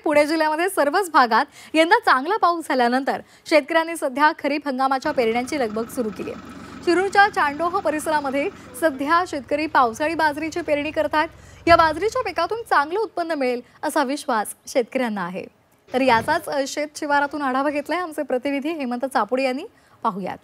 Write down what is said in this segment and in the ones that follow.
पुणे जिल्ह्यामध्ये सर्वच भागात यंदा चांगला पाऊस झाल्यानंतर शेतकऱ्यांनी सध्या खरीप हंगामाच्या पेरण्यांची लगबग सुरू केली आहे। शिरूरच्या चांडोह परिसरामध्ये सध्या शेतकरी पावसाळी बाजरीची पेरणी करतात। या बाजरीच्या पिकातून चांगलं उत्पन्न मिळेल असा विश्वास शेतकऱ्यांना आहे। तर याचाच शेत शिवारातून आढावा घेतलाय आमचे प्रतिनिधी हेमंत चापुडे यांनी। पाहूयात।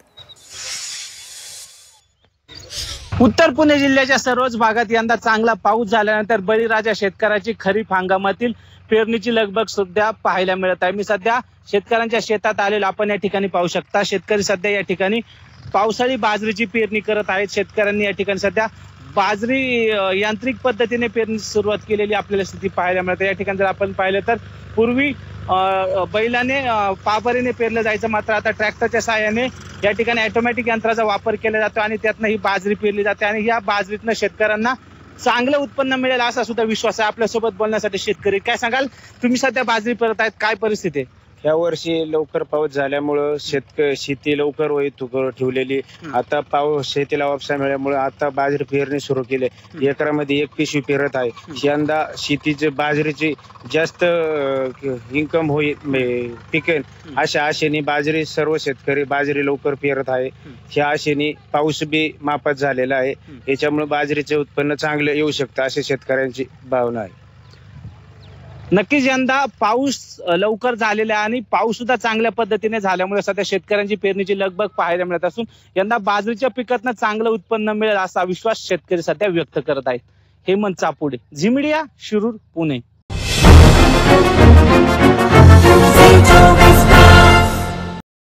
उत्तर पुणे जिल्ह्याच्या सर्वच भागात यंदा चांगला पाऊस झाल्यानंतर बळीराजा शेतकऱ्याची खरीप हंगामातील पेरणीची लगबग सुद्धा पाहायला मिळत आहे। मी सध्या शेतकऱ्यांच्या शेतात आलेलो आपण या ठिकाणी पाहू शकता। शेतकरी सध्या या ठिकाणी पावसाळी बाजरीची पेरणी करत आहेत। शेतकऱ्यांनी या ठिकाणी सध्या बाजरी यांत्रिक पद्धतीने पेरणी सुरुवात केलेली आपल्याला स्थिती पाहायला मिळते। या ठिकाणी जर आपण पाहिलं तर पूर्वी बैलाने पाबरीने पेरलं जायचं, मात्र आता ट्रॅक्टरच्या सहाय्याने या ठिकाणी ऑटोमॅटिक यंत्राचा वापर केला जातो आणि त्यातनं ही बाजरी पेरली जाते आणि या बाजरीतनं शेतकऱ्यांना चांगलं उत्पन्न मिळेल असा सुद्धा विश्वास आहे। आपल्यासोबत बोलण्यासाठी शेतकरी, काय सांगाल तुम्ही सध्या बाजरी पेरत आहेत, काय परिस्थिती आहे? या वर्षी लवकर पाऊस झाल्यामुळं शेती लवकर होईल ठेवलेली। आता पाऊस शेतीला वापसा मिळाल्यामुळे आता बाजरी पेरणी सुरू केली। एकरामध्ये 1 पिशवी पेरत आहे। यंदा शेतीचे बाजरीची जास्त इन्कम होईल पिकेल अशा आशेने बाजरी सर्व शेतकरी बाजरी लवकर पेरत आहे। ह्या आशेने पाऊस बी मापात झालेला आहे, याच्यामुळे बाजरीचे उत्पन्न चांगलं येऊ शकतं अशी शेतकऱ्यांची भावना आहे। नक्कीच यंदा पाऊस लवकर झालेला आहे आणि पाऊस सुद्धा चांगल्या पद्धतीने झाल्यामुळे सध्या शेतकऱ्यांची पेरणीची लगबग पाहायला मिळत असून यंदा बाजरीच्या पिकातनं चांगलं उत्पन्न मिळेल असा विश्वास शेतकरी सध्या व्यक्त करत आहेत। Hemant Chapude, Zee media, Shirur, Pune.